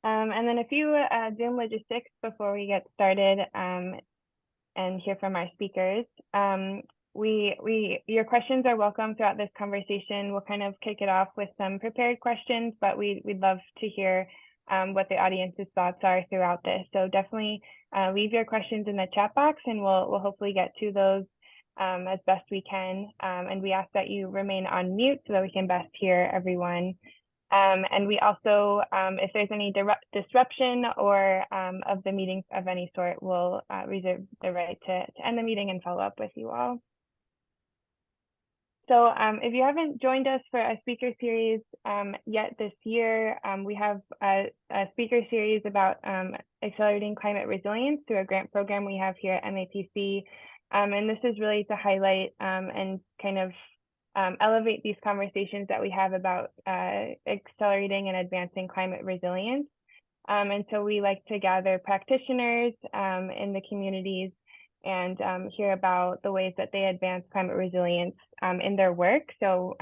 And then a few Zoom logistics before we get started and hear from our speakers. Your questions are welcome throughout this conversation. We'll kind of kick it off with some prepared questions, but we'd love to hear what the audience's thoughts are throughout this. So definitely leave your questions in the chat box, and we'll hopefully get to those as best we can. And we ask that you remain on mute so that we can best hear everyone. And we also, if there's any disruption or of the meetings of any sort, we'll reserve the right to end the meeting and follow up with you all. So if you haven't joined us for a speaker series yet this year, we have a speaker series about accelerating climate resilience through a grant program we have here at MAPC. And this is really to highlight and kind of elevate these conversations that we have about accelerating and advancing climate resilience. And so we like to gather practitioners in the communities and hear about the ways that they advance climate resilience in their work. So,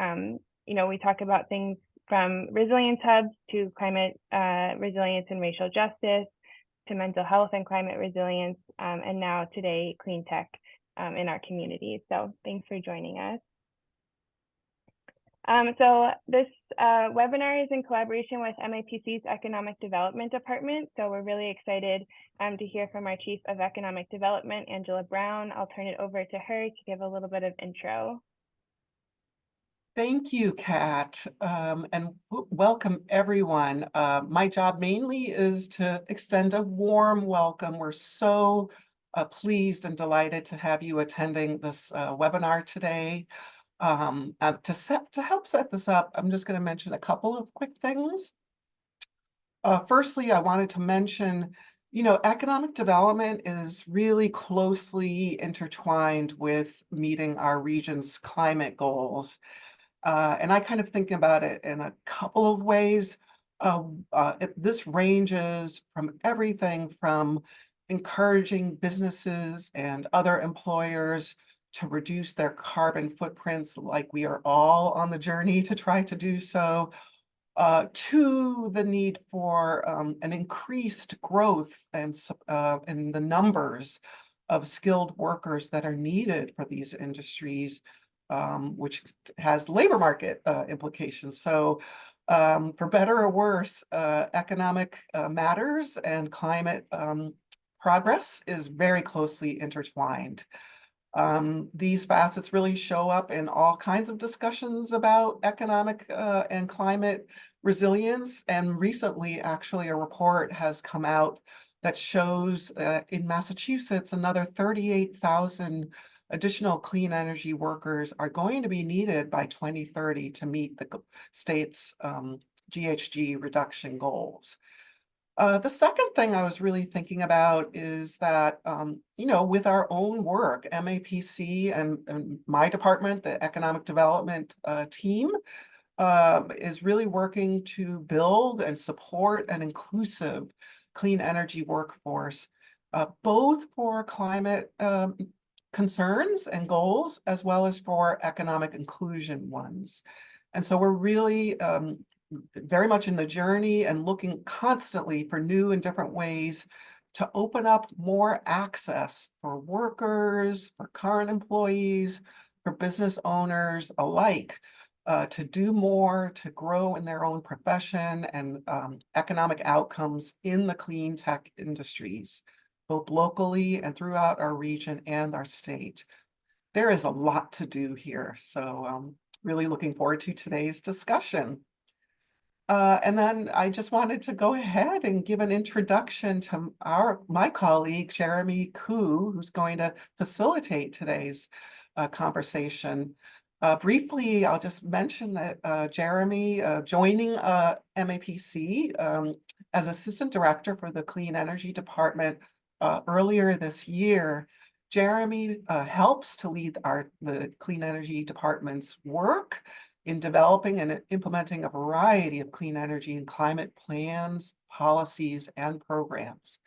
we talk about things from resilience hubs to climate resilience and racial justice, to mental health and climate resilience, and now today, Cleantech in our communities. So thanks for joining us. So this webinar is in collaboration with MAPC's Economic Development Department. So we're really excited to hear from our Chief of Economic Development, Angela Brown. I'll turn it over to her to give a little bit of intro. Thank you, Kat, and welcome everyone. My job mainly is to extend a warm welcome. We're so pleased and delighted to have you attending this webinar today. To help set this up, I'm just going to mention a couple of quick things. Firstly, I wanted to mention, economic development is really closely intertwined with meeting our region's climate goals. And I kind of think about it in a couple of ways. This ranges from everything from encouraging businesses and other employers to reduce their carbon footprints, like we are all on the journey to try to do so, to the need for an increased growth and in the numbers of skilled workers that are needed for these industries, which has labor market implications. So for better or worse, economic matters and climate progress is very closely intertwined. These facets really show up in all kinds of discussions about economic and climate resilience. And recently, actually, a report has come out that shows in Massachusetts, another 38,000 additional clean energy workers are going to be needed by 2030 to meet the state's GHG reduction goals. The second thing I was really thinking about is that, with our own work, MAPC and my department, the Economic Development team, is really working to build and support an inclusive clean energy workforce, both for climate concerns and goals, as well as for economic inclusion ones. And so we're really very much in the journey and looking constantly for new and different ways to open up more access for workers, for current employees, for business owners alike, to do more, to grow in their own profession and economic outcomes in the clean tech industries, both locally and throughout our region and our state. There is a lot to do here, so I'm really looking forward to today's discussion. And then I just wanted to go ahead and give an introduction to my colleague, Jeremy Koo, who's going to facilitate today's conversation. Briefly, I'll just mention that Jeremy joining MAPC as Assistant Director for the Clean Energy Department earlier this year. Jeremy helps to lead the Clean Energy Department's work in developing and implementing a variety of clean energy and climate plans, policies, and programs.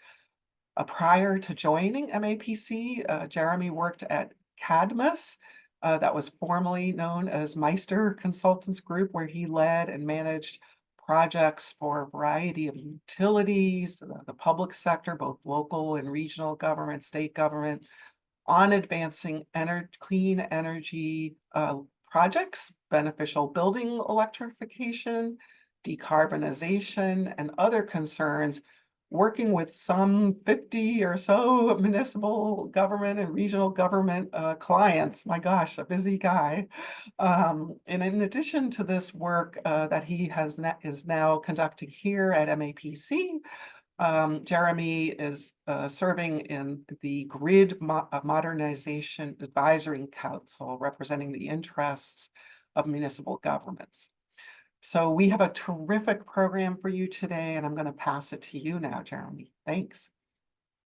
Prior to joining MAPC, Jeremy worked at Cadmus, that was formerly known as Meister Consultants Group, where he led and managed projects for a variety of utilities, the public sector, both local and regional government, state government, on advancing clean energy projects, beneficial building electrification, decarbonization, and other concerns, working with some 50 or so municipal government and regional government clients. My gosh, a busy guy. And in addition to this work that he is now conducting here at MAPC, Jeremy is serving in the Grid Modernization Advisory Council, representing the interests of municipal governments. So we have a terrific program for you today, and I'm going to pass it to you now, Jeremy. Thanks.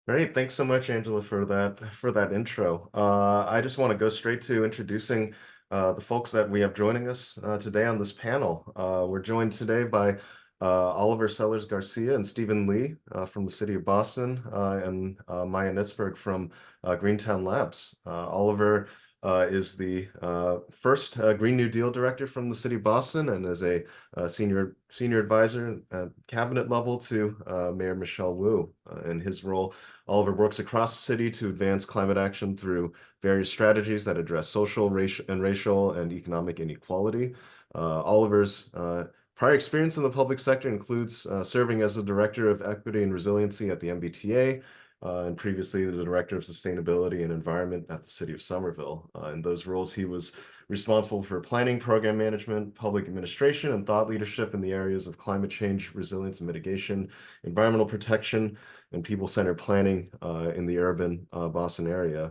Great, thanks so much, Angela, for that intro. I just want to go straight to introducing the folks that we have joining us today on this panel. We're joined today by Oliver Sellers-Garcia and Stephen Lee from the city of Boston, and Maya Nitzberg from Greentown Labs. Oliver is the first Green New Deal director from the city of Boston and is a senior advisor at cabinet level to Mayor Michelle Wu. In his role, Oliver works across the city to advance climate action through various strategies that address social, racial, and economic inequality. Oliver's prior experience in the public sector includes serving as the Director of Equity and Resiliency at the MBTA, and previously the Director of Sustainability and Environment at the City of Somerville. In those roles, he was responsible for planning, program management, public administration, and thought leadership in the areas of climate change, resilience and mitigation, environmental protection, and people-centered planning in the urban Boston area.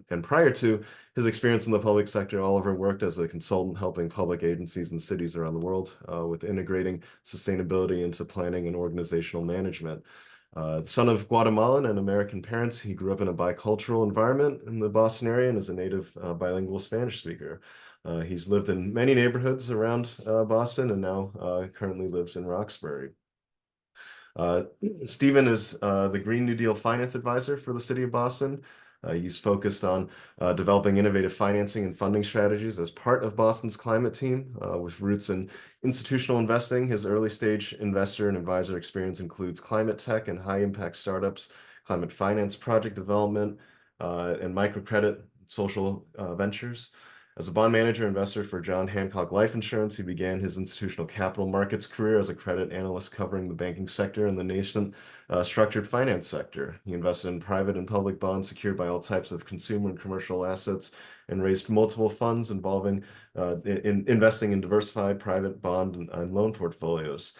And prior to his experience in the public sector, Oliver worked as a consultant helping public agencies and cities around the world with integrating sustainability into planning and organizational management. The son of Guatemalan and American parents, he grew up in a bicultural environment in the Boston area and is a native bilingual Spanish speaker. He's lived in many neighborhoods around Boston and now currently lives in Roxbury. Stephen is the Green New Deal Finance Advisor for the City of Boston. He's focused on developing innovative financing and funding strategies as part of Boston's climate team, with roots in institutional investing. His early stage investor and advisor experience includes climate tech and high impact startups, climate finance project development, and microcredit social ventures. As a bond manager investor for John Hancock Life Insurance, he began his institutional capital markets career as a credit analyst covering the banking sector and the nascent structured finance sector. He invested in private and public bonds secured by all types of consumer and commercial assets and raised multiple funds involving in investing in diversified private bond and loan portfolios.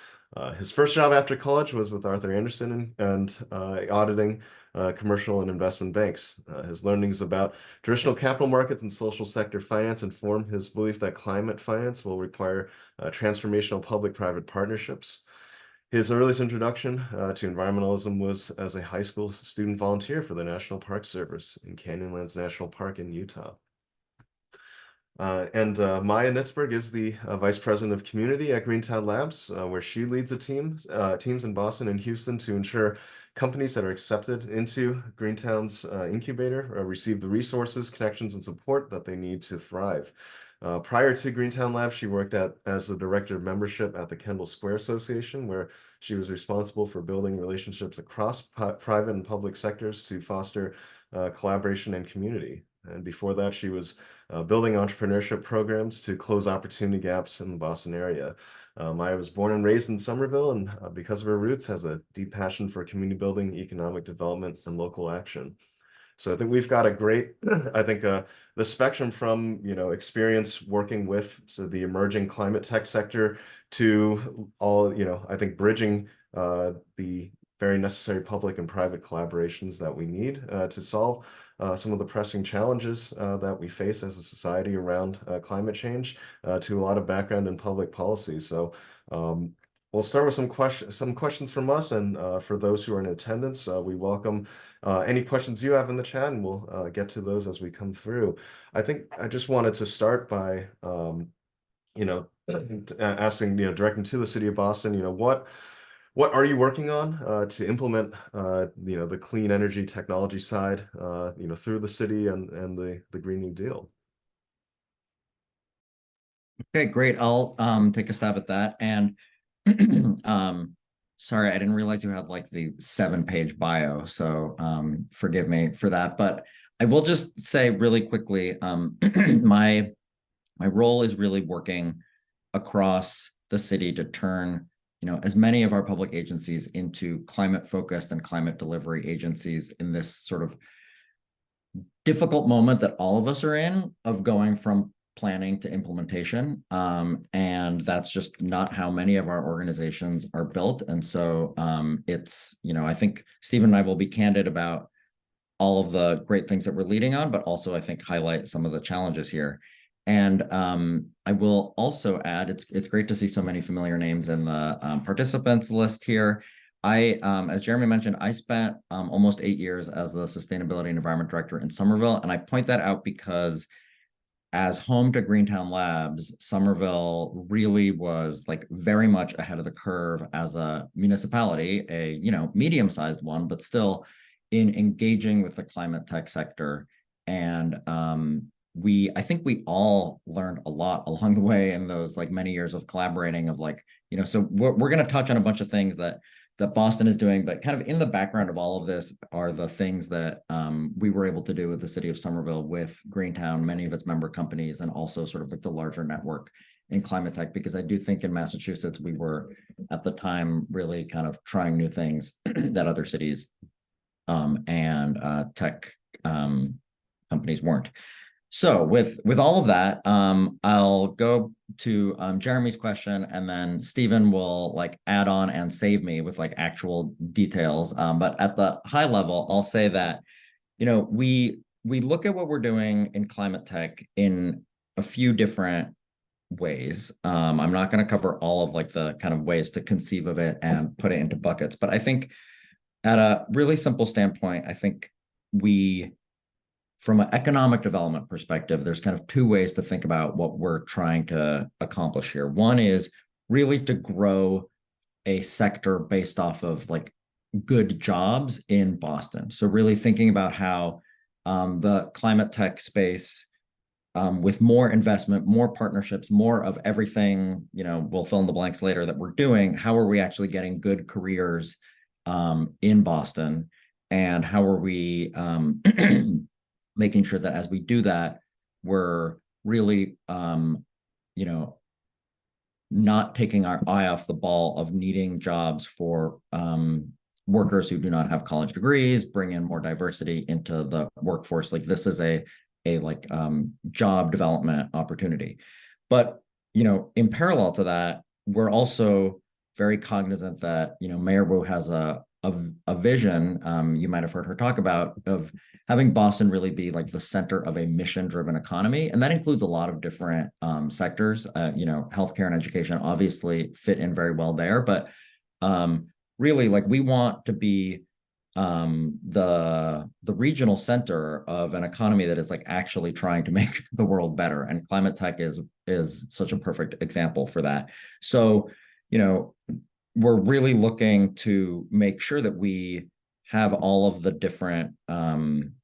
His first job after college was with Arthur Andersen and auditing commercial and investment banks. His learnings about traditional capital markets and social sector finance inform his belief that climate finance will require transformational public-private partnerships. His earliest introduction to environmentalism was as a high school student volunteer for the National Park Service in Canyonlands National Park in Utah. Maya Nitzberg is the Vice President of Community at Greentown Labs, where she leads teams in Boston and Houston to ensure companies that are accepted into Greentown's incubator receive the resources, connections, and support that they need to thrive. Prior to Greentown Labs, she worked as the Director of Membership at the Kendall Square Association, where she was responsible for building relationships across private and public sectors to foster collaboration and community. And before that, she was building entrepreneurship programs to close opportunity gaps in the Boston area. Maya was born and raised in Somerville, and because of her roots, has a deep passion for community building, economic development, and local action. So I think we've got a great, I think the spectrum from, experience working with the emerging climate tech sector to all, I think bridging the very necessary public and private collaborations that we need to solve some of the pressing challenges that we face as a society around climate change, to a lot of background in public policy. So we'll start with some questions from us, and for those who are in attendance, we welcome any questions you have in the chat, and we'll get to those as we come through. I think I just wanted to start by asking, directing to the city of Boston, what are you working on to implement, the clean energy technology side, through the city and the Green New Deal? Okay, great. I'll take a stab at that. And Sorry, I didn't realize you had like the 7-page bio, so forgive me for that. But I will just say really quickly, my role is really working across the city to turn, as many of our public agencies into climate-focused and climate delivery agencies in this sort of difficult moment that all of us are in of going from planning to implementation. And that's just not how many of our organizations are built. And so it's, I think Stephen and I will be candid about all of the great things that we're leading on, but also I think highlight some of the challenges here. And I will also add, it's great to see so many familiar names in the participants list here. As Jeremy mentioned, I spent almost 8 years as the Sustainability and Environment Director in Somerville. And I point that out because as home to Greentown Labs, Somerville really was like very much ahead of the curve as a municipality, a medium-sized one, but still in engaging with the climate tech sector. And I think we all learned a lot along the way in those like many years of collaborating of like, so we're going to touch on a bunch of things that Boston is doing, but kind of in the background of all of this are the things that we were able to do with the city of Somerville, with Greentown, many of its member companies, and also sort of like the larger network in climate tech, because I do think in Massachusetts, we were at the time really kind of trying new things that other cities and tech companies weren't. So with all of that, I'll go to Jeremy's question, and then Stephen will like add on and save me with like actual details. But at the high level, I'll say that, we look at what we're doing in climate tech in a few different ways. I'm not going to cover all of like the kind of ways to conceive of it and put it into buckets, but I think at a really simple standpoint, I think from an economic development perspective, there's kind of two ways to think about what we're trying to accomplish here. One is really to grow a sector based off of like good jobs in Boston. So really thinking about how the climate tech space, with more investment, more partnerships, more of everything, we'll fill in the blanks later that we're doing, how are we actually getting good careers in Boston? And how are we making sure that as we do that, we're really, not taking our eye off the ball of needing jobs for workers who do not have college degrees, bring in more diversity into the workforce. Like this is a job development opportunity. But, in parallel to that, we're also very cognizant that, Mayor Wu has a vision, you might have heard her talk about, of having Boston really be like the center of a mission-driven economy. And that includes a lot of different sectors, healthcare and education obviously fit in very well there, but really like we want to be the regional center of an economy that is like actually trying to make the world better. And climate tech is such a perfect example for that. So, we're really looking to make sure that we have all of the different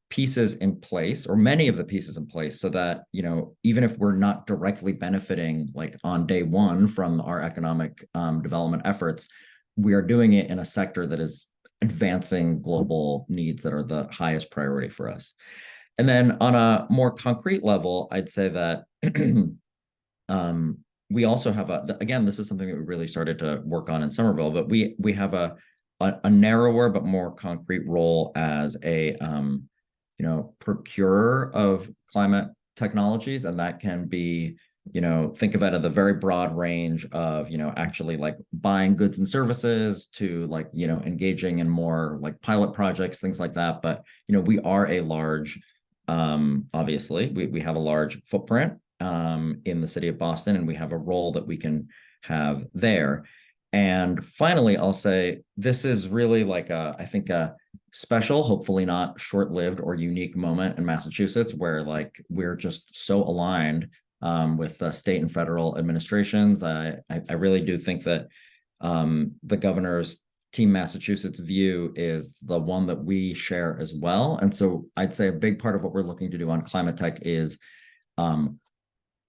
pieces in place, or many of the pieces in place, so that, even if we're not directly benefiting like on day one from our economic development efforts, we are doing it in a sector that is advancing global needs that are the highest priority for us. And then on a more concrete level, I'd say that we also have again, this is something that we really started to work on in Somerville, but we have a narrower but more concrete role as a procurer of climate technologies, and that can be, think of it at a very broad range of, actually like buying goods and services to like, engaging in more like pilot projects, things like that. But, we are a large, obviously, we have a large footprint in the city of Boston, and we have a role that we can have there. And finally, I'll say this is really like I think a special, hopefully not short-lived or unique moment in Massachusetts, where like we're just so aligned with the state and federal administrations. I really do think that the governor's Team Massachusetts view is the one that we share as well. And so I'd say a big part of what we're looking to do on climate tech is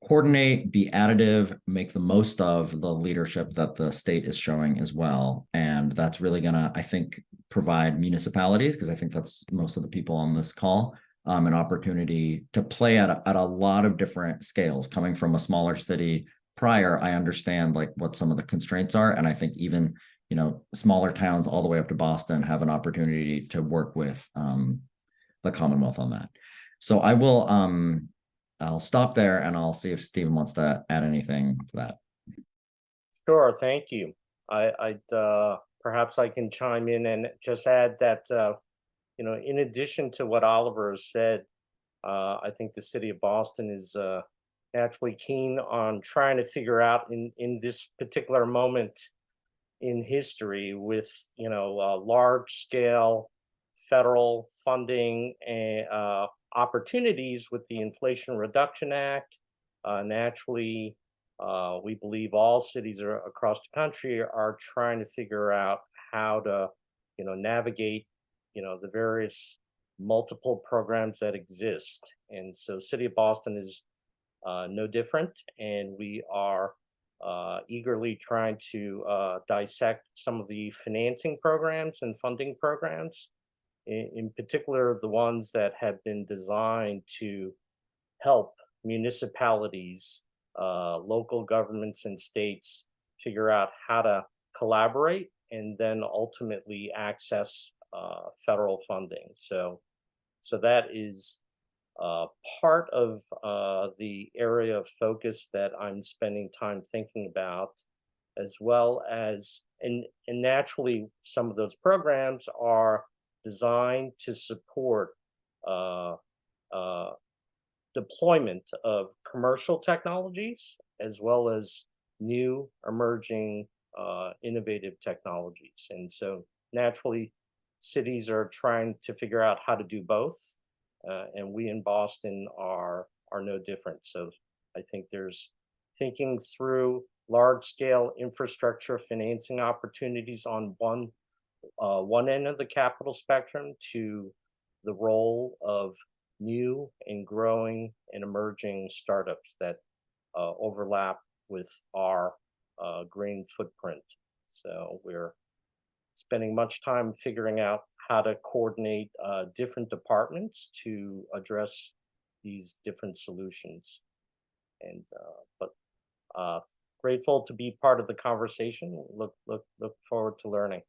coordinate, be additive, make the most of the leadership that the state is showing as well. And that's really gonna, I think, provide municipalities, because I think that's most of the people on this call, an opportunity to play at a lot of different scales. Coming from a smaller city prior, I understand like what some of the constraints are. And I think even, you know, smaller towns all the way up to Boston have an opportunity to work with the Commonwealth on that. So I will, I'll stop there and I'll see if Stephen wants to add anything to that. Sure, thank you. I'd perhaps I can chime in and just add that you know, in addition to what Oliver has said, I think the city of Boston is naturally keen on trying to figure out in this particular moment in history with, you know, large scale federal funding and opportunities with the Inflation Reduction Act. Naturally, we believe all cities across the country are trying to figure out how to, you know, navigate, you know, the various multiple programs that exist. And so City of Boston is no different, and we are eagerly trying to dissect some of the financing programs and funding programs, in particular the ones that have been designed to help municipalities, local governments and states figure out how to collaborate and then ultimately access federal funding. So that is part of the area of focus that I'm spending time thinking about, as well as, and naturally some of those programs are designed to support deployment of commercial technologies as well as new emerging innovative technologies. And so naturally cities are trying to figure out how to do both. And we in Boston are no different. So I think there's thinking through large scale infrastructure financing opportunities on one end of the capital spectrum to the role of new and growing and emerging startups that overlap with our green footprint. So we're spending much time figuring out how to coordinate different departments to address these different solutions. And but grateful to be part of the conversation. Look forward to learning.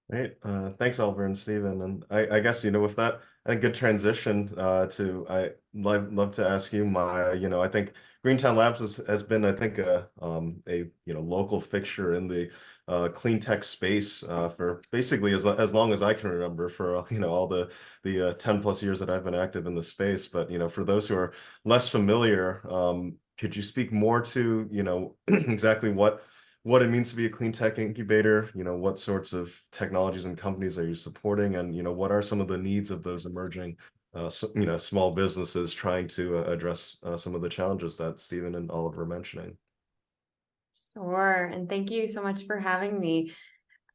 Great. Thanks, Oliver and Stephen. And I guess, you know, with that, a good transition to, I love to ask you, Maya, you know, I think Greentown Labs has been, I think, a you know, local fixture in the Cleantech space for basically as long as I can remember, for, you know, all the 10 plus years that I've been active in the space. But, you know, for those who are less familiar, could you speak more to, you know, exactly what it means to be a clean tech incubator? You know, what sorts of technologies and companies are you supporting? And, you know, what are some of the needs of those emerging, you know, small businesses trying to address some of the challenges that Stephen and Oliver are mentioning? Sure, and thank you so much for having me.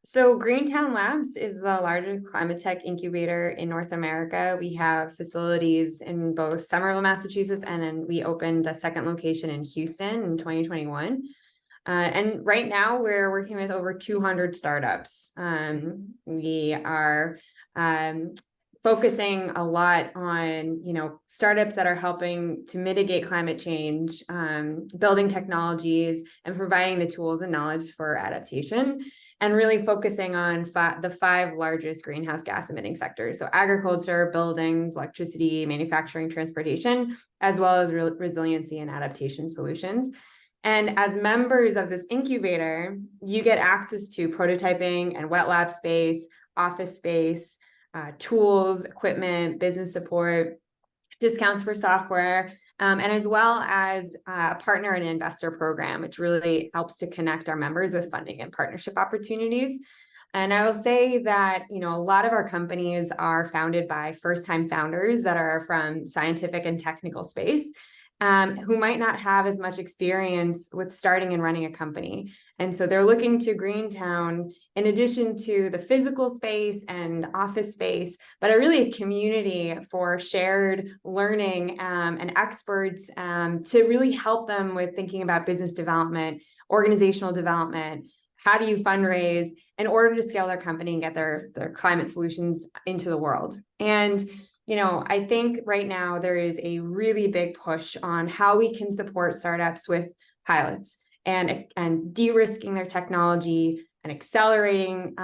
So Greentown Labs is the largest climate tech incubator in North America. We have facilities in both Somerville, Massachusetts, and then we opened a second location in Houston in 2021. And right now we're working with over 200 startups. We are focusing a lot on, you know, startups that are helping to mitigate climate change, building technologies, and providing the tools and knowledge for adaptation, and really focusing on the 5 largest greenhouse gas emitting sectors. So agriculture, buildings, electricity, manufacturing, transportation, as well as resiliency and adaptation solutions. And as members of this incubator, you get access to prototyping and wet lab space, office space, tools, equipment, business support, discounts for software, and as well as a partner and investor program, which really helps to connect our members with funding and partnership opportunities. And I will say that, you know, a lot of our companies are founded by first-time founders that are from scientific and technical space. who might not have as much experience with starting and running a company. And so they're looking to Greentown, in addition to the physical space and office space, but really a community for shared learning and experts to really help them with thinking about business development, organizational development. How do you fundraise in order to scale their company and get their climate solutions into the world? And I think right now there is a really big push on how we can support startups with pilots and de-risking their technology and accelerating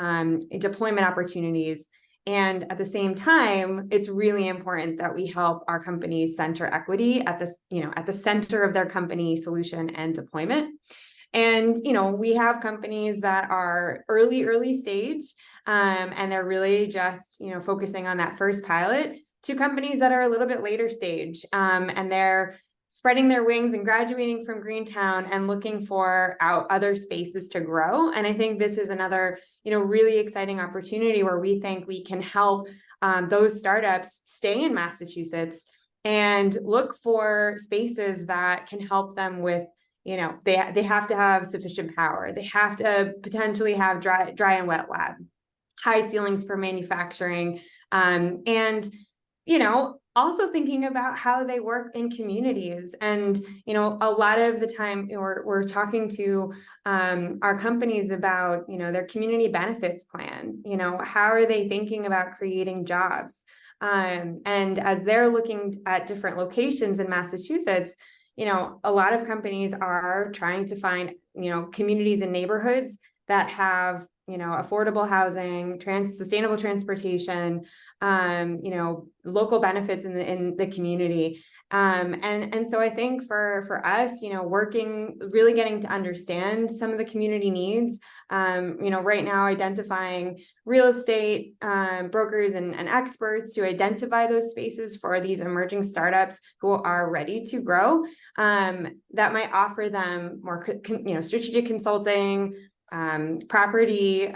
deployment opportunities. And at the same time, it's really important that we help our companies center equity at the center of their company solution and deployment. And, we have companies that are early stage, and they're really just, focusing on that first pilot, to companies that are a little bit later stage, and they're spreading their wings and graduating from Greentown and looking for other spaces to grow. And I think this is another, really exciting opportunity where we think we can help those startups stay in Massachusetts and look for spaces that can help them with, they have to have sufficient power. They have to potentially have dry and wet lab, high ceilings for manufacturing, and also thinking about how they work in communities. And, a lot of the time we're talking to our companies about, their community benefits plan. How are they thinking about creating jobs? And as they're looking at different locations in Massachusetts, a lot of companies are trying to find, communities and neighborhoods that have, affordable housing, sustainable transportation, local benefits in the community. And so I think for us, really getting to understand some of the community needs, right now identifying real estate brokers and experts to identify those spaces for these emerging startups who are ready to grow, that might offer them more, strategic consulting, property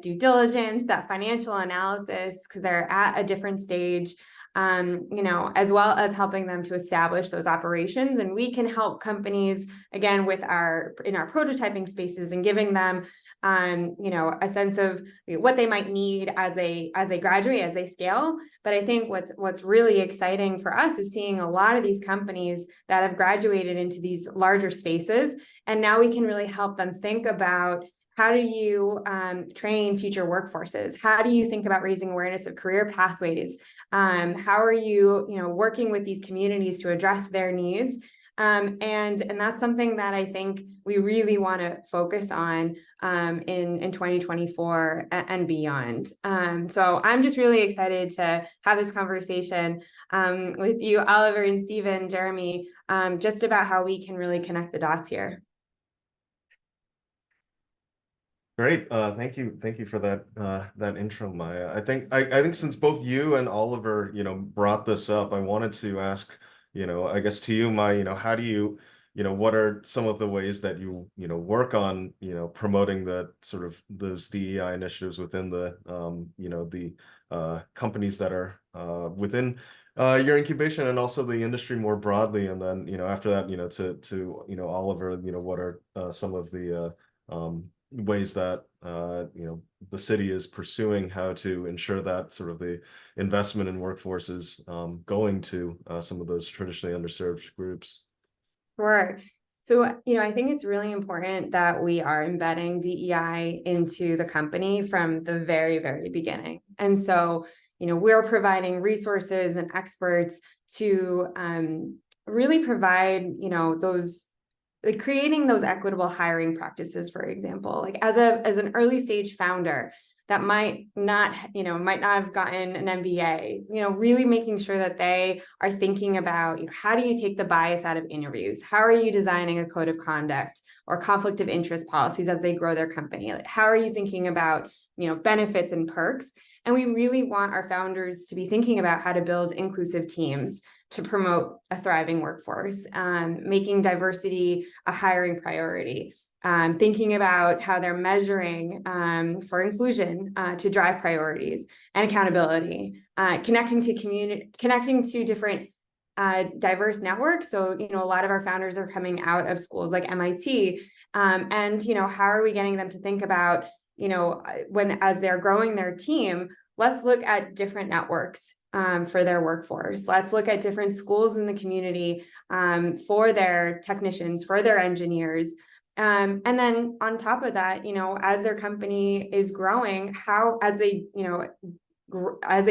due diligence, that financial analysis, because they're at a different stage, as well as helping them to establish those operations. And we can help companies, again, in our prototyping spaces and giving them, a sense of what they might need as they graduate, as they scale. But I think what's really exciting for us is seeing a lot of these companies that have graduated into these larger spaces. And now we can really help them think about, how do you train future workforces? How do you think about raising awareness of career pathways? How are you, working with these communities to address their needs? And that's something that I think we really want to focus on in 2024 and beyond. So I'm just really excited to have this conversation with you, Oliver and Stephen, Jeremy, just about how we can really connect the dots here. Great. Thank you for that intro, Maya. I think since both you and Oliver, brought this up, I wanted to ask, I guess to you, Maya, how do you, what are some of the ways that you, work on, promoting the sort of those DEI initiatives within the, the companies that are within your incubation and also the industry more broadly. And then, after that, to Oliver, what are some of the ways that the city is pursuing how to ensure that sort of the investment in workforce is going to some of those traditionally underserved groups? Sure. So, I think it's really important that we are embedding DEI into the company from the very, very beginning. And so, we're providing resources and experts to really provide, creating those equitable hiring practices, for example, as an early stage founder that might not have gotten an MBA, really making sure that they are thinking about, how do you take the bias out of interviews? How are you designing a code of conduct or conflict of interest policies as they grow their company? How are you thinking about, benefits and perks? And we really want our founders to be thinking about how to build inclusive teams to promote a thriving workforce, making diversity a hiring priority, thinking about how they're measuring for inclusion to drive priorities and accountability, connecting to different diverse network. So, a lot of our founders are coming out of schools like MIT. And, how are we getting them to think about, as they're growing their team, let's look at different networks for their workforce. Let's look at different schools in the community for their technicians, for their engineers. And then on top of that, as their company is growing, as they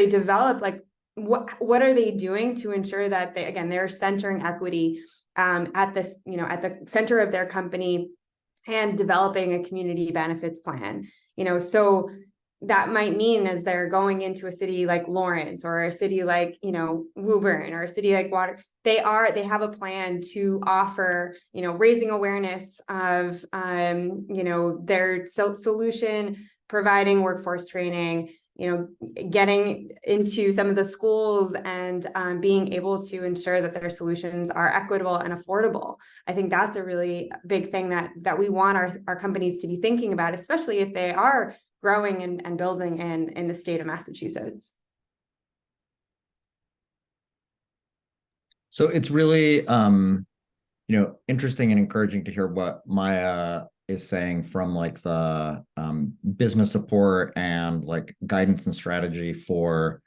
develop, like what are they doing to ensure that they're centering equity at this, at the center of their company, and developing a community benefits plan, so that might mean as they're going into a city like Lawrence, or a city like, Woburn, or a city like they have a plan to offer, raising awareness of, their solution, providing workforce training, getting into some of the schools, and being able to ensure that their solutions are equitable and affordable. I think that's a really big thing that we want our companies to be thinking about, especially if they are growing and building in the state of Massachusetts. So it's really, interesting and encouraging to hear what Maya is saying from like the business support and like guidance and strategy for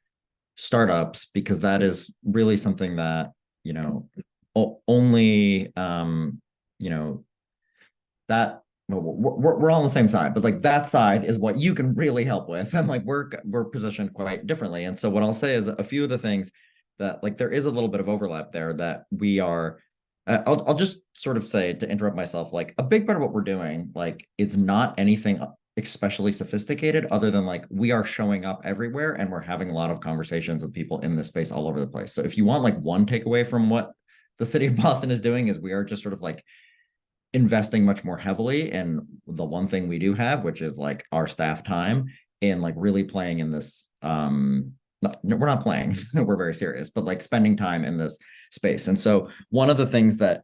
startups, because that is really something that, only, that we're all on the same side, but like that side is what you can really help with, and like we're positioned quite differently. And so what I'll say is a few of the things that like there is a little bit of overlap there that we are. I'll just sort of say, to interrupt myself, like a big part of what we're doing, like it's not anything especially sophisticated, other than like we are showing up everywhere and we're having a lot of conversations with people in this space all over the place. So if you want like one takeaway from what the city of Boston is doing, is we are just sort of like investing much more heavily in the one thing we do have, which is like our staff time, and like really playing in this, we're not playing, we're very serious, but like spending time in this space. And so one of the things that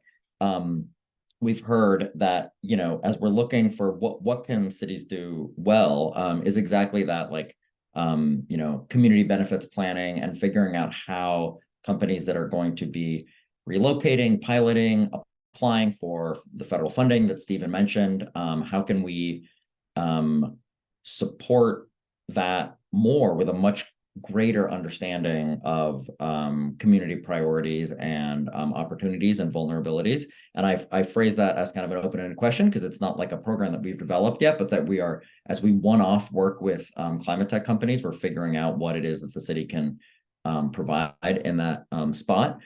we've heard that, as we're looking for what can cities do well, is exactly that, like, community benefits planning, and figuring out how companies that are going to be relocating, piloting, applying for the federal funding that Stephen mentioned, how can we support that more with a much greater understanding of community priorities and opportunities and vulnerabilities. And I phrase that as kind of an open-ended question, because it's not like a program that we've developed yet, but that we are, as we one-off work with climate tech companies, we're figuring out what it is that the city can provide in that spot.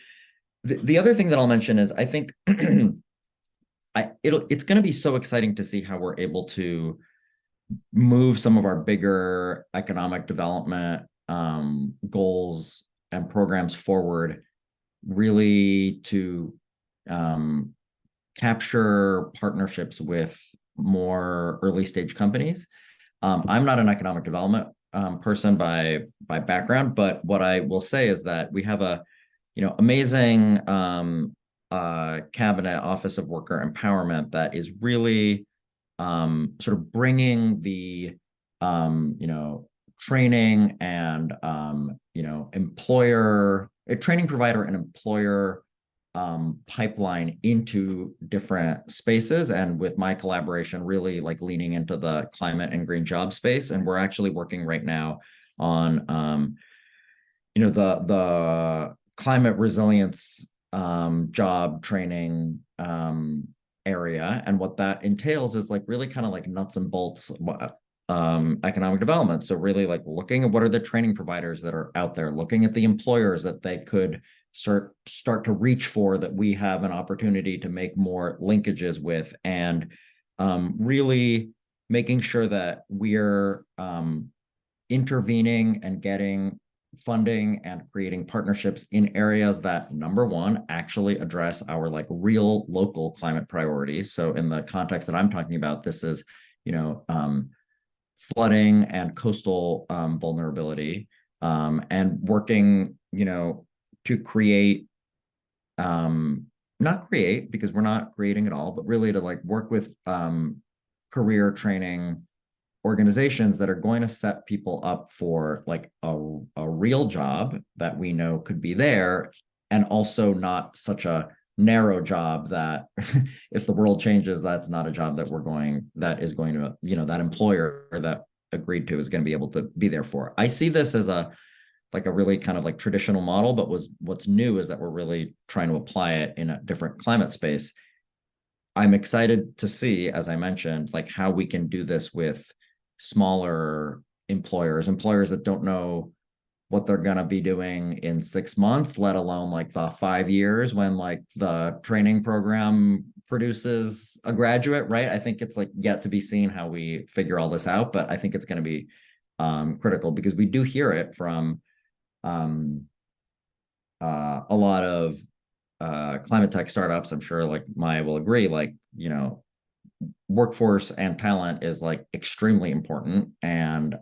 The other thing that I'll mention is, I think it's going to be so exciting to see how we're able to move some of our bigger economic development goals and programs forward, really to capture partnerships with more early stage companies. I'm not an economic development person by background, but what I will say is that we have a amazing cabinet office of worker empowerment that is really sort of bringing the training and employer, a training provider and employer pipeline into different spaces, and with my collaboration really like leaning into the climate and green job space. And we're actually working right now on the climate resilience job training area, and what that entails is like really kind of like nuts and bolts economic development. So really like looking at what are the training providers that are out there, looking at the employers that they could start to reach for, that we have an opportunity to make more linkages with, and really making sure that we're intervening and getting funding and creating partnerships in areas that, number one, actually address our like real local climate priorities. So in the context that I'm talking about, this is, flooding and coastal vulnerability, and working, to create, not create, because we're not creating it all, but really to like work with career training organizations that are going to set people up for like a real job that we know could be there, and also not such a narrow job that if the world changes, that's not a job that that is going to, that employer that agreed to is going to be able to be there for. I see this as a really kind of like traditional model, but what's new is that we're really trying to apply it in a different climate space. I'm excited to see, as I mentioned, like how we can do this with smaller employers that don't know what they're going to be doing in 6 months, let alone like the 5 years when like the training program produces a graduate, right? I think it's like yet to be seen how we figure all this out, but I think it's going to be critical because we do hear it from a lot of climate tech startups. I'm sure like Maya will agree, like, workforce and talent is like extremely important. And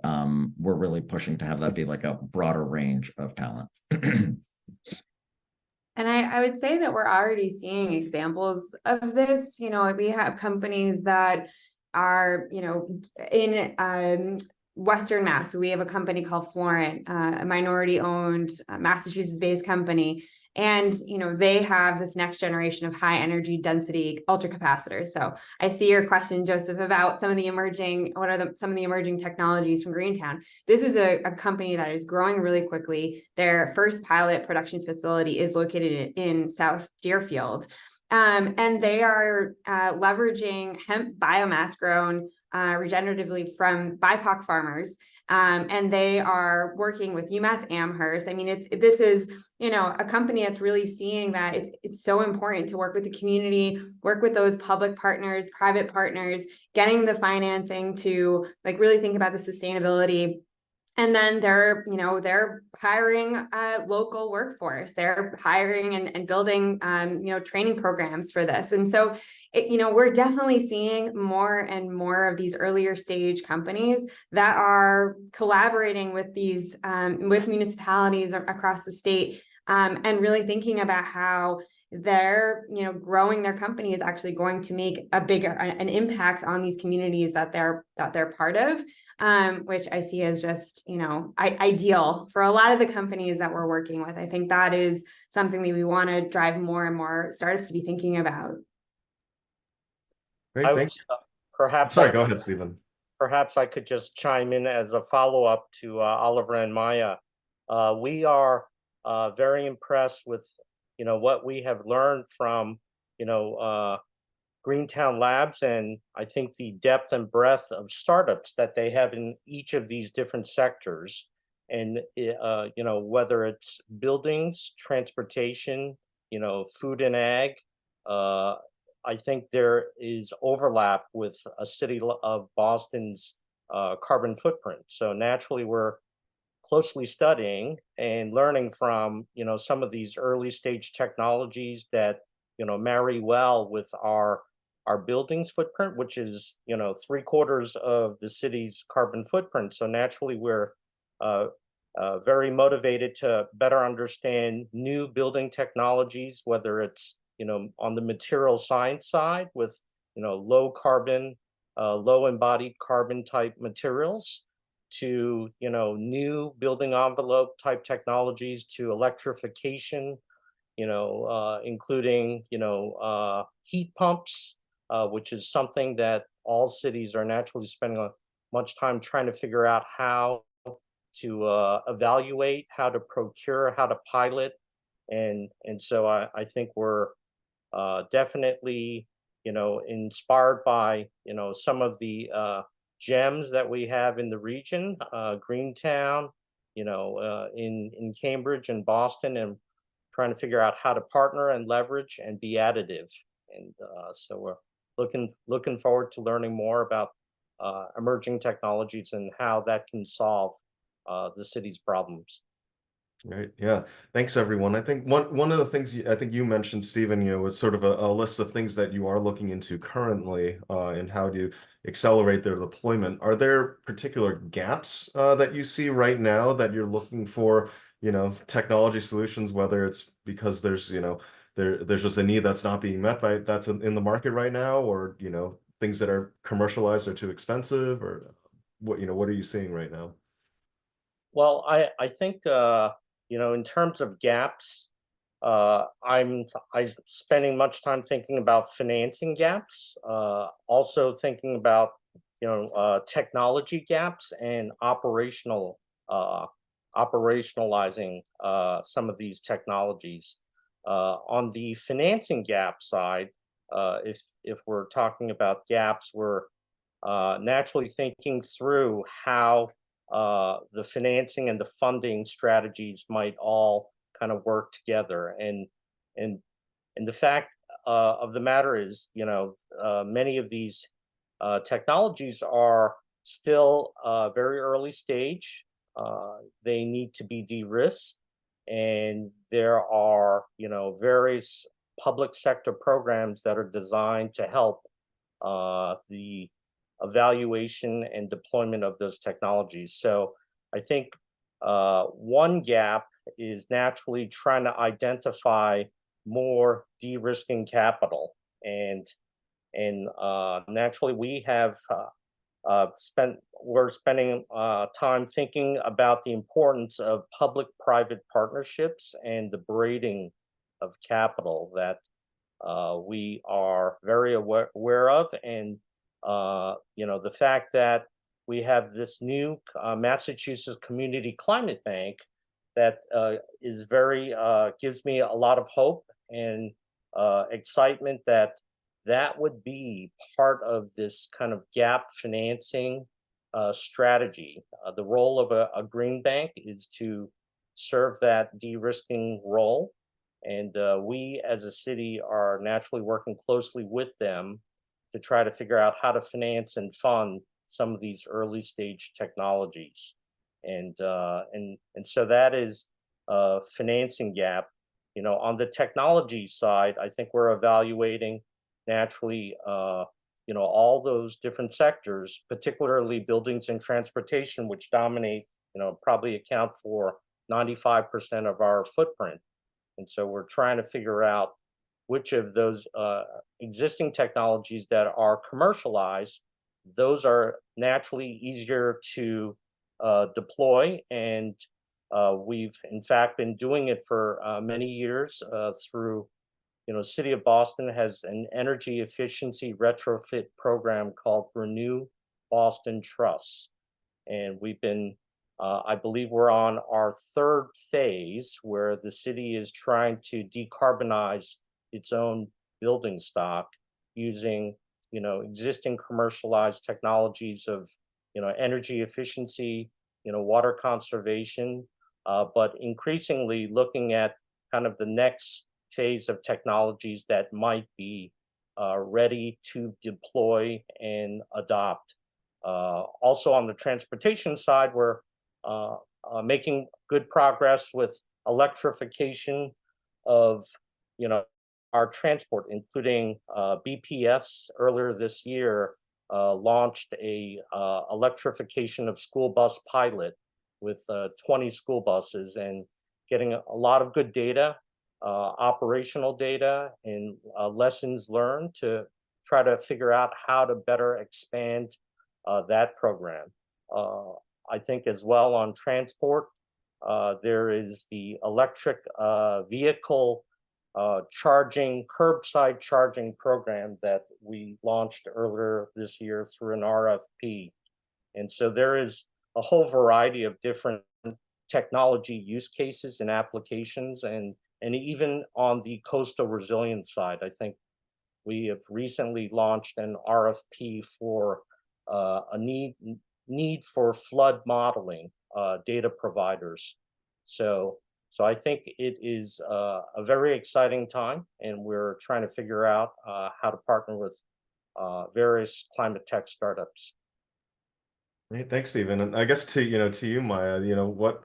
we're really pushing to have that be like a broader range of talent. And I would say that we're already seeing examples of this. We have companies that are, in Western Mass. We have a company called Florent, a minority-owned Massachusetts-based company. And, they have this next generation of high energy density ultracapacitors. So I see your question, Joseph, about some of the emerging technologies from Greentown. This is a company that is growing really quickly. Their first pilot production facility is located in South Deerfield. And they are leveraging hemp biomass grown regeneratively from BIPOC farmers. And they are working with UMass Amherst. I mean, this is, a company that's really seeing that it's so important to work with the community, work with those public partners, private partners, getting the financing to like really think about the sustainability. And then they're hiring a local workforce. They're hiring and building, training programs for this. And so, we're definitely seeing more and more of these earlier stage companies that are collaborating with these, with municipalities across the state, and really thinking about how they're, growing their company is actually going to make an impact on these communities that they're part of. Which I see as just, ideal for a lot of the companies that we're working with. I think that is something that we want to drive more and more startups to be thinking about. Great, thanks. Perhaps Sorry, go ahead, Stephen. Perhaps I could just chime in as a follow-up to Oliver and Maya. We are very impressed with, what we have learned from, Greentown Labs, and I think the depth and breadth of startups that they have in each of these different sectors. And, whether it's buildings, transportation, food and ag, I think there is overlap with a city of Boston's carbon footprint. So naturally, we're closely studying and learning from, some of these early stage technologies that, marry well with our buildings footprint, which is, 3/4 of the city's carbon footprint. So naturally, we're very motivated to better understand new building technologies, whether it's, on the material science side with, low carbon, low embodied carbon type materials to, new building envelope type technologies to electrification, including, heat pumps, which is something that all cities are naturally spending much time trying to figure out how to evaluate, how to procure, how to pilot. And so I think we're definitely, inspired by, some of the gems that we have in the region, Greentown, in Cambridge and Boston, and trying to figure out how to partner and leverage and be additive. And so we're looking forward to learning more about emerging technologies and how that can solve the city's problems. Right. Yeah. Thanks, everyone. I think one of the things I think you mentioned, Stephen, was sort of a list of things that you are looking into currently, and how to accelerate their deployment. Are there particular gaps that you see right now that you're looking for, technology solutions, whether it's because there's, there's just a need that's not being met that's in the market right now, or, things that are commercialized are too expensive, or what are you seeing right now? Well, I think, in terms of gaps, I'm spending much time thinking about financing gaps, also thinking about technology gaps and operationalizing some of these technologies. On the financing gap side, if we're talking about gaps, we're naturally thinking through how the financing and the funding strategies might all kind of work together. And the fact of the matter is, many of these technologies are still very early stage. They need to be de-risked, and there are various public sector programs that are designed to help the evaluation and deployment of those technologies. So I think one gap is naturally trying to identify more de-risking capital, and naturally we have we're spending time thinking about the importance of public-private partnerships and the braiding of capital that we are very aware of. And the fact that we have this new Massachusetts Community Climate Bank that is very gives me a lot of hope and excitement that would be part of this kind of gap financing strategy. The role of a green bank is to serve that de-risking role. And we as a city are naturally working closely with them to try to figure out how to finance and fund some of these early stage technologies. And so that is a financing gap. On the technology side, I think we're evaluating naturally all those different sectors, particularly buildings and transportation, which dominate, probably account for 95% of our footprint. And so we're trying to figure out which of those existing technologies that are commercialized, those are naturally easier to deploy. And we've in fact been doing it for many years through, City of Boston has an energy efficiency retrofit program called Renew Boston Trust. And we've been, I believe we're on our third phase where the city is trying to decarbonize its own building stock using, existing commercialized technologies of, energy efficiency, water conservation, but increasingly looking at kind of the next phase of technologies that might be ready to deploy and adopt. Also on the transportation side, we're making good progress with electrification of, our transport, including BPS earlier this year launched a electrification of school bus pilot with 20 school buses, and getting a lot of good data, operational data, and lessons learned to try to figure out how to better expand that program. I think as well on transport, there is the electric vehicle curbside charging program that we launched earlier this year through an RFP. And so there is a whole variety of different technology use cases and applications. And even on the coastal resilience side, I think we have recently launched an RFP for a need for flood modeling data providers. So I think it is a very exciting time, and we're trying to figure out how to partner with various climate tech startups. Great, thanks, Stephen. And I guess to you, Maya, what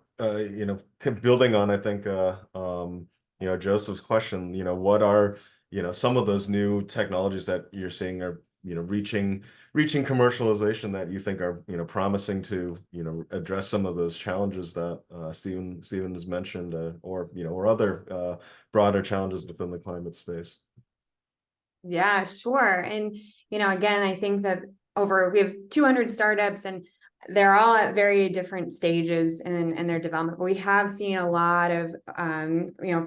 building on, I think Joseph's question, what are some of those new technologies that you're seeing are reaching commercialization that you think are promising to address some of those challenges that Stephen has mentioned, or other broader challenges within the climate space. Yeah, sure. And again, I think that we have 200 startups, and they're all at very different stages in their development. We have seen a lot of,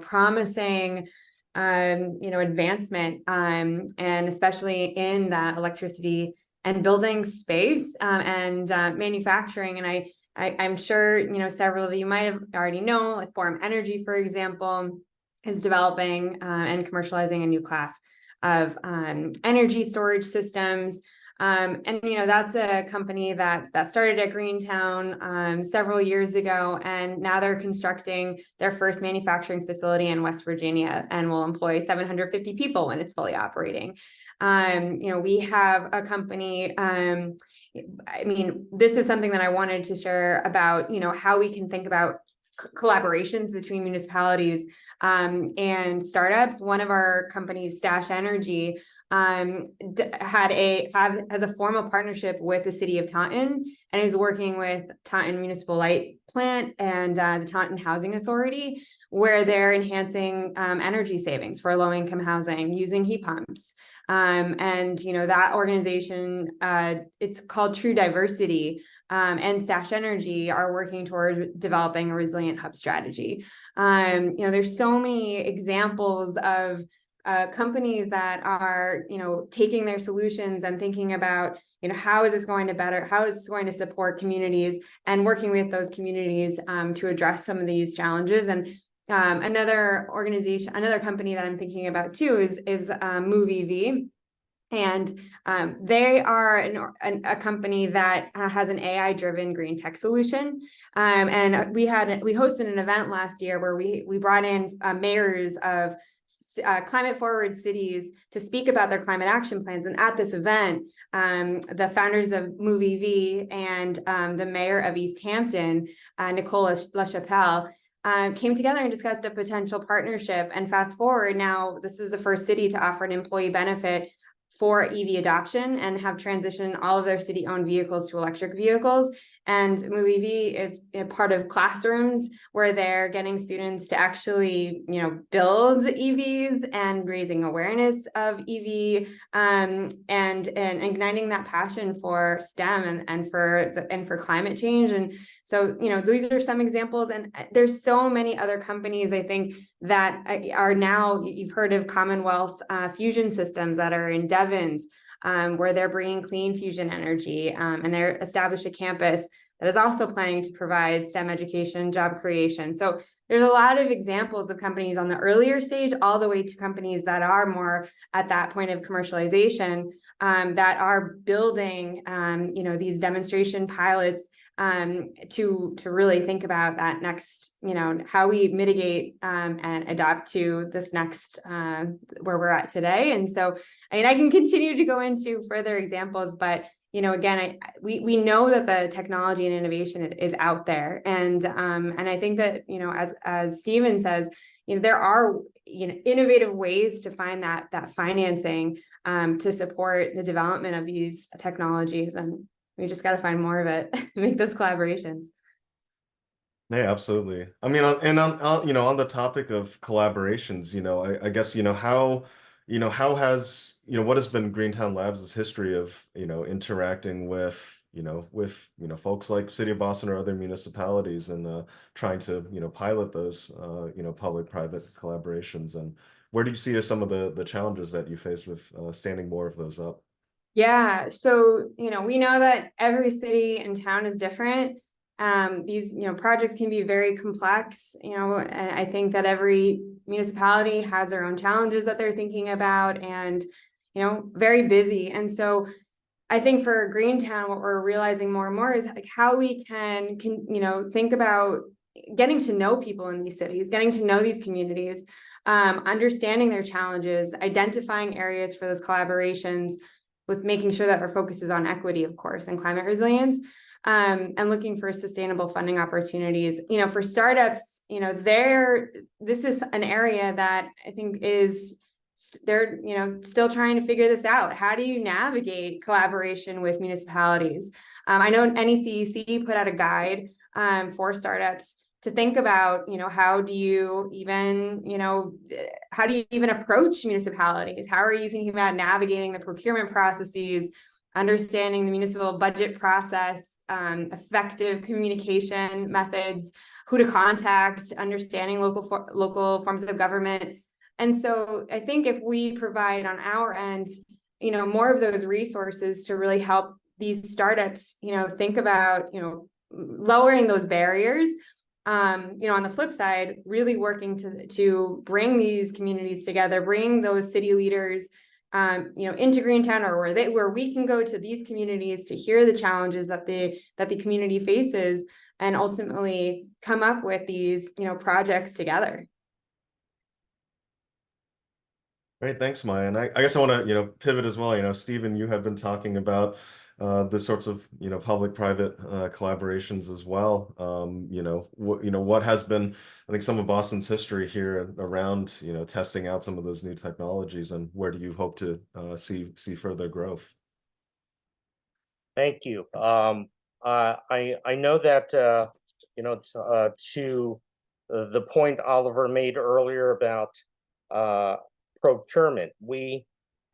promising, advancement, and especially in that electricity and building space, and manufacturing. And I'm sure, several of you might have already known, like Forum Energy, for example, is developing and commercializing a new class of energy storage systems. And that's a company that started at Greentown several years ago, and now they're constructing their first manufacturing facility in West Virginia, and will employ 750 people when it's fully operating. We have a company. This is something that I wanted to share about, how we can think about collaborations between municipalities and startups. One of our companies, Stash Energy, has a formal partnership with the city of Taunton, and is working with Taunton Municipal Light Plant and the Taunton Housing Authority, where they're enhancing energy savings for low-income housing using heat pumps. That organization, it's called True Diversity, and Stash Energy are working toward developing a resilient hub strategy. There's so many examples of companies that are, taking their solutions and thinking about, how is this going to support communities, and working with those communities to address some of these challenges. And another company that I'm thinking about too is MAPC. And they are a company that has an AI-driven green tech solution. And we hosted an event last year where we brought in mayors of climate forward cities to speak about their climate action plans. And at this event, the founders of MAPC and the mayor of East Hampton, Nicole LaChapelle, came together and discussed a potential partnership. And fast forward, now this is the first city to offer an employee benefit for EV adoption and have transitioned all of their city-owned vehicles to electric vehicles. And MAPC is a part of classrooms where they're getting students to actually, build EVs and raising awareness of EV, and igniting that passion for STEM and for climate change. And so, these are some examples, and there's so many other companies, I think, that are now, you've heard of Commonwealth Fusion Systems that are in Devens, where they're bringing clean fusion energy, and they're established a campus that is also planning to provide STEM education, job creation. So there's a lot of examples of companies on the earlier stage, all the way to companies that are more at that point of commercialization, that are building, these demonstration pilots to really think about that next, how we mitigate and adapt to this next where we're at today. And so, I can continue to go into further examples, but again, we know that the technology and innovation is out there, and I think that as Stephen says, there are innovative ways to find that financing to support the development of these technologies, and we just got to find more of it, make those collaborations. Yeah, absolutely. I mean, on the topic of collaborations, I guess, how has, what has been Greentown Labs' history of, interacting with, folks like City of Boston or other municipalities, and trying to, pilot those, public-private collaborations, and where do you see some of the challenges that you face with standing more of those up? Yeah, so, we know that every city and town is different. These, projects can be very complex, and I think that every municipality has their own challenges that they're thinking about, and, very busy. And so I think for Greentown, what we're realizing more and more is like how we can think about getting to know people in these cities, getting to know these communities, understanding their challenges, identifying areas for those collaborations, with making sure that our focus is on equity, of course, and climate resilience, and looking for sustainable funding opportunities. For startups, this is an area that I think they're still trying to figure this out. How do you navigate collaboration with municipalities? I know NECEC put out a guide for startups to think about, how do you even approach municipalities? How are you thinking about navigating the procurement processes? understanding the municipal budget process, effective communication methods, who to contact, understanding local forms of government. And so I think if we provide on our end, more of those resources to really help these startups, think about, lowering those barriers. On the flip side, really working to bring these communities together, bring those city leaders, into Greentown, or where we can go to these communities to hear the challenges that the community faces, and ultimately come up with these, projects together. Great, thanks, Maya. And I guess I want to, pivot as well. Stephen, you have been talking about the sorts of, public-private collaborations as well. What has been, I think, some of Boston's history here around, testing out some of those new technologies, and where do you hope to see further growth? Thank you. I know that to the point Oliver made earlier about procurement, we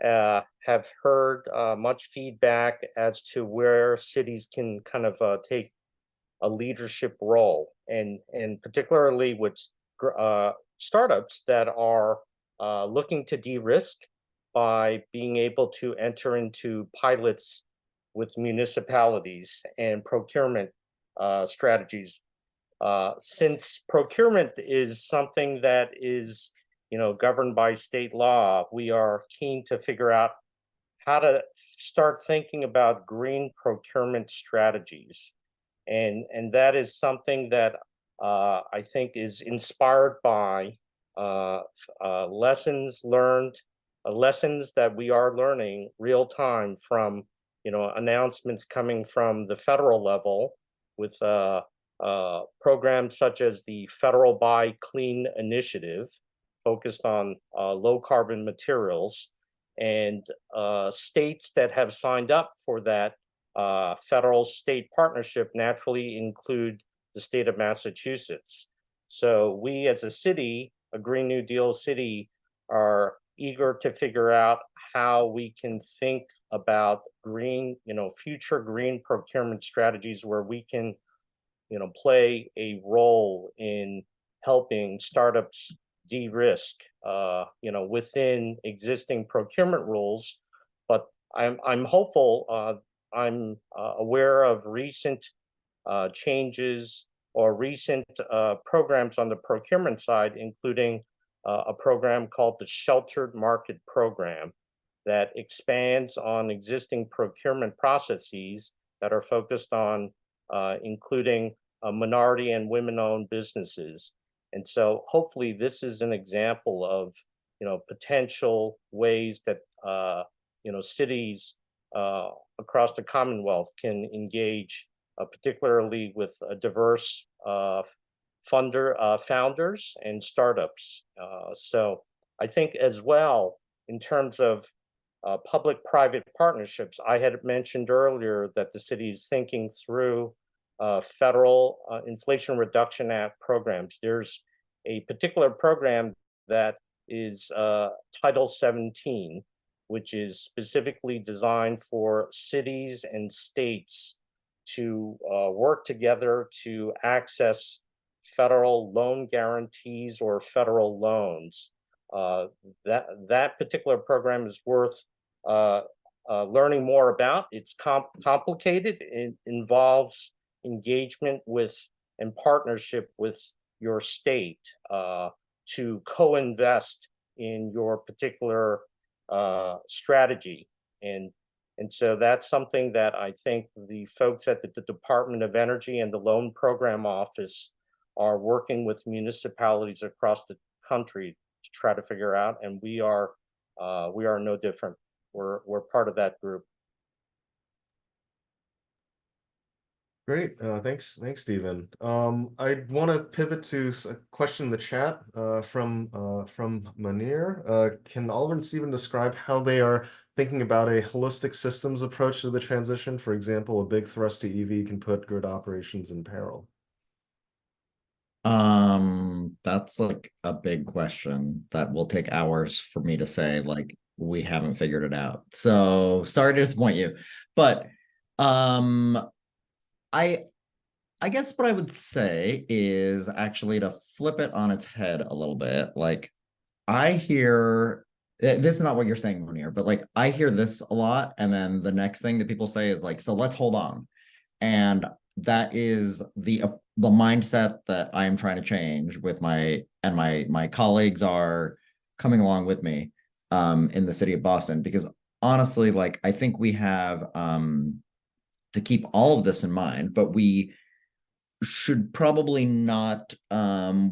have heard much feedback as to where cities can kind of take a leadership role, and particularly with startups that are looking to de-risk by being able to enter into pilots with municipalities and procurement strategies. Since procurement is something that is governed by state law, we are keen to figure out how to start thinking about green procurement strategies. And that is something that I think is inspired by lessons learned, lessons that we are learning real time from announcements coming from the federal level with programs such as the Federal Buy Clean initiative, focused on low carbon materials, and states that have signed up for that federal state partnership naturally include the state of Massachusetts. So we as a city, a Green New Deal city, are eager to figure out how we can think about green, future green procurement strategies where we can, play a role in helping startups de-risk, within existing procurement rules. But I'm hopeful. I'm aware of recent changes or recent programs on the procurement side, including a program called the Sheltered Market Program that expands on existing procurement processes that are focused on including minority and women-owned businesses. And so hopefully this is an example of, potential ways that, cities across the Commonwealth can engage, particularly with a diverse founders and startups. So I think as well, in terms of public-private partnerships, I had mentioned earlier that the city is thinking through federal Inflation Reduction Act programs. There's a particular program that is Title 17, which is specifically designed for cities and states to work together to access federal loan guarantees or federal loans. That particular program is worth learning more about. It's complicated. It involves engagement with and partnership with your state to co-invest in your particular strategy. And so that's something that I think the folks at the Department of Energy and the Loan Program Office are working with municipalities across the country to try to figure out, and we are no different. We're part of that group. Great, thanks, Stephen. I want to pivot to a question in the chat from Manir. Can Oliver and Stephen describe how they are thinking about a holistic systems approach to the transition? For example, a big thrust to EV can put grid operations in peril. That's like a big question that will take hours for me to say. Like, we haven't figured it out. So sorry to disappoint you, but I guess what I would say is actually to flip it on its head a little bit. Like, I hear this is not what you're saying, Munir, but like I hear this a lot, and then the next thing that people say is like, so let's hold on. And that is the mindset that I am trying to change with my colleagues are coming along with me in the city of Boston, because honestly, like I think we have to keep all of this in mind, but we should probably not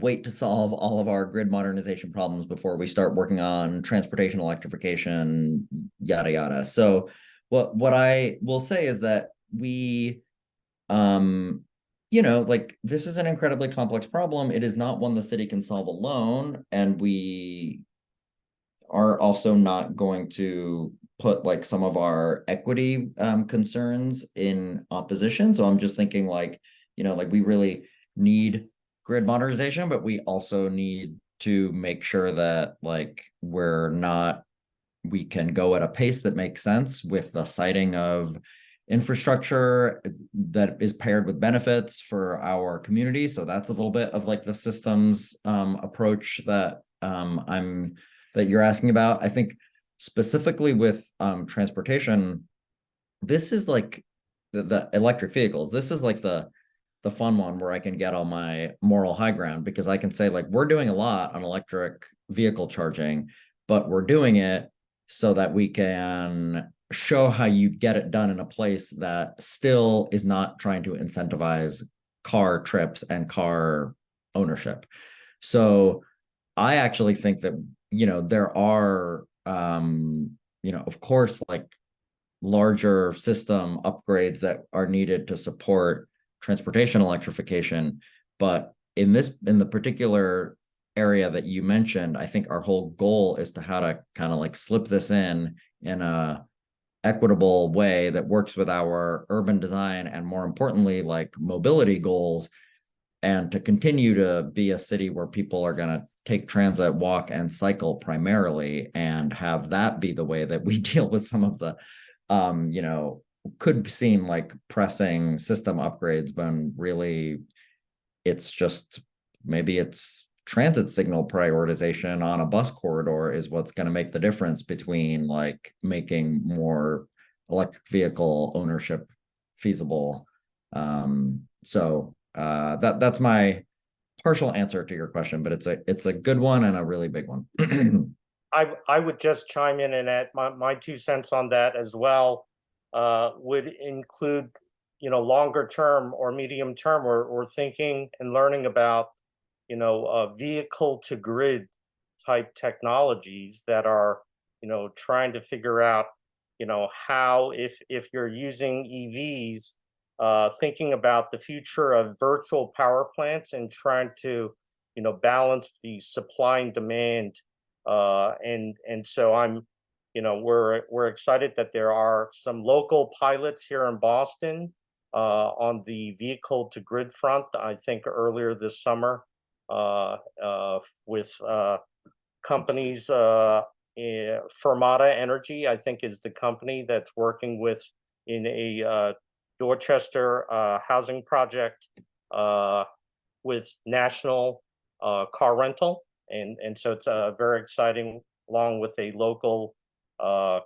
wait to solve all of our grid modernization problems before we start working on transportation electrification, yada yada. So what I will say is that we like this is an incredibly complex problem. It is not one the city can solve alone, and we are also not going to put like some of our equity concerns in opposition. So I'm just thinking like, like we really need grid modernization, but we also need to make sure that like we can go at a pace that makes sense with the siting of infrastructure that is paired with benefits for our community. So that's a little bit of like the systems approach that that you're asking about. I think specifically with transportation, this is like the electric vehicles. This is like the fun one where I can get all my moral high ground, because I can say like we're doing a lot on electric vehicle charging, but we're doing it so that we can show how you get it done in a place that still is not trying to incentivize car trips and car ownership. So I actually think that, there are, of course, like larger system upgrades that are needed to support transportation electrification. But in the particular area that you mentioned, I think our whole goal is to how to kind of like slip this in a equitable way that works with our urban design and, more importantly, like mobility goals, and to continue to be a city where people are going to take transit, walk, and cycle primarily, and have that be the way that we deal with some of the could seem like pressing system upgrades, when really it's just maybe it's transit signal prioritization on a bus corridor is what's going to make the difference between like making more electric vehicle ownership feasible. So that's my partial answer to your question, but it's a good one and a really big one. I would just chime in and add my 2 cents on that as well. Would include, longer term or medium term, or thinking and learning about, vehicle to grid type technologies that are, trying to figure out, how if you're using EVs, thinking about the future of virtual power plants and trying to, balance the supply and demand. And so we're excited that there are some local pilots here in Boston on the vehicle to grid front. I think earlier this summer with companies. Fermata Energy, I think, is the company that's working in a Dorchester housing project with National Car Rental, and so it's very exciting, along with a local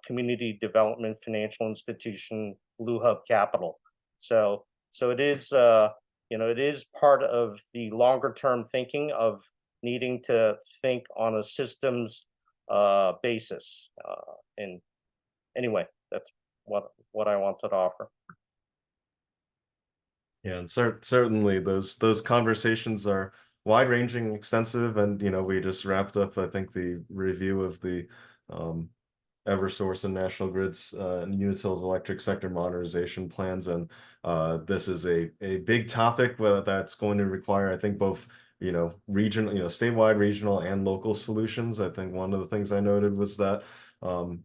community development financial institution, Blue Hub Capital. So it is it is part of the longer term thinking of needing to think on a systems basis. And anyway, that's what I wanted to offer. Yeah, and certainly those conversations are wide-ranging, extensive, and we just wrapped up, I think, the review of the Eversource and National Grid's and Unitil's electric sector modernization plans, and this is a big topic that's going to require, I think, both regional, statewide, regional, and local solutions. I think one of the things I noted was that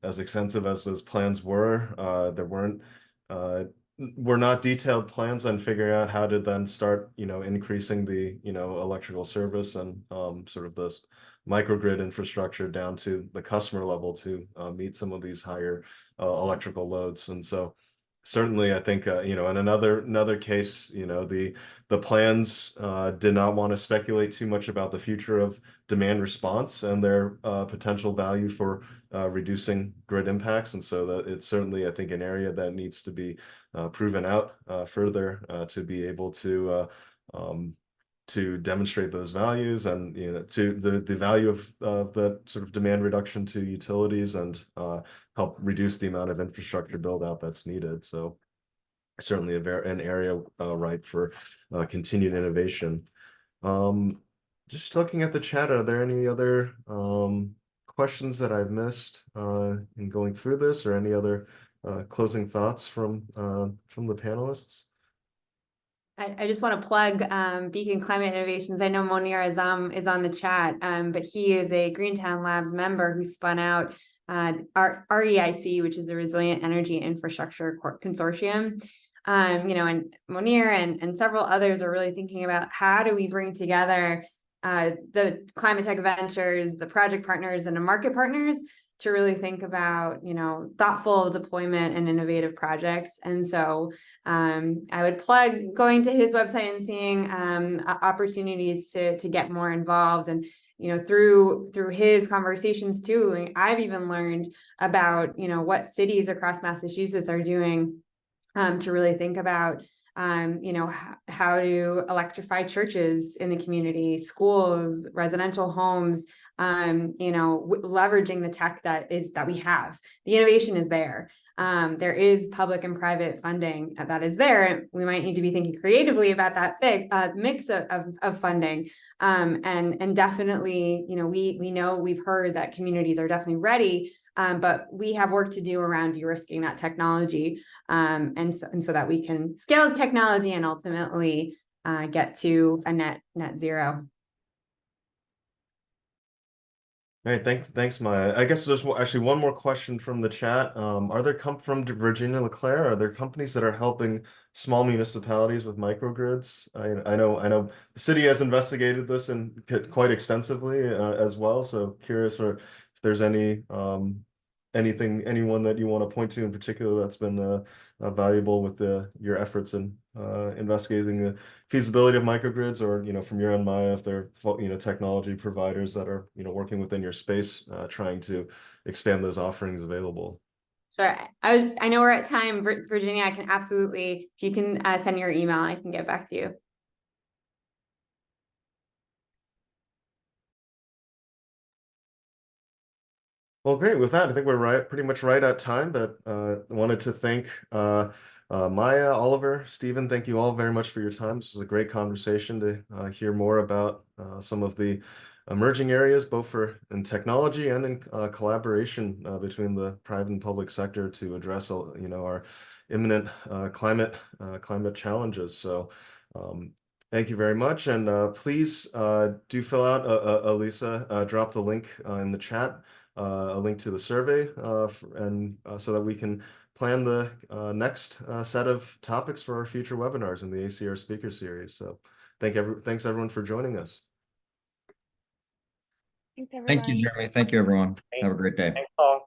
as extensive as those plans were, there were not detailed plans on figuring out how to then start increasing the electrical service and sort of microgrid infrastructure down to the customer level to meet some of these higher electrical loads. And so certainly I think, you know, in another case, you know, the plans did not want to speculate too much about the future of demand response and their potential value for reducing grid impacts. And so that it's certainly, I think, an area that needs to be proven out further to be able to demonstrate those values and, you know, to the value of the sort of demand reduction to utilities and help reduce the amount of infrastructure build out that's needed. So certainly an area ripe for continued innovation. Just looking at the chat, are there any other questions that I've missed in going through this, or any other closing thoughts from the panelists? I just want to plug Beacon Climate Innovations. I know Monir is on the chat, but he is a Greentown Labs member who spun out REIC, which is the Resilient Energy Infrastructure Consortium. You know, and Monir and several others are really thinking about how do we bring together the climate tech ventures, the project partners, and the market partners to really think about, you know, thoughtful deployment and innovative projects. And so I would plug going to his website and seeing opportunities to get more involved. And, you know, through his conversations too, I've even learned about, you know, what cities across Massachusetts are doing to really think about, you know, how to electrify churches in the community, schools, residential homes, you know, leveraging the tech that we have. The innovation is there. There is public and private funding that is there. We might need to be thinking creatively about that mix of funding. And definitely, you know, we've heard that communities are definitely ready, but we have work to do around de-risking that technology, and so that we can scale the technology and ultimately get to a net zero. All right, thanks, Maya. I guess there's actually one more question from the chat. Are there from Virginia LeClaire? Are there companies that are helping small municipalities with microgrids? I know the city has investigated this and quite extensively as well. So curious if there's anyone that you want to point to in particular that's been valuable with your efforts in investigating the feasibility of microgrids, or, you know, from your end, Maya, if there are, you know, technology providers that are, you know, working within your space trying to expand those offerings available. Sure. I know we're at time, Virginia. I can absolutely, if you can send your email, I can get back to you. Well, great. With that, I think we're pretty much right at time, but I wanted to thank Maya, Oliver, Stephen, thank you all very much for your time. This was a great conversation to hear more about some of the emerging areas, both in technology and in collaboration between the private and public sector to address, you know, our imminent climate challenges. So thank you very much. And please do fill out, Elisa, drop the link in the chat, a link to the survey, and so that we can plan the next set of topics for our future webinars in the ACR speaker series. So thanks everyone for joining us. Thanks, everyone. Thank you, Jeremy. Thank you, everyone. Have a great day. Thanks, Paul.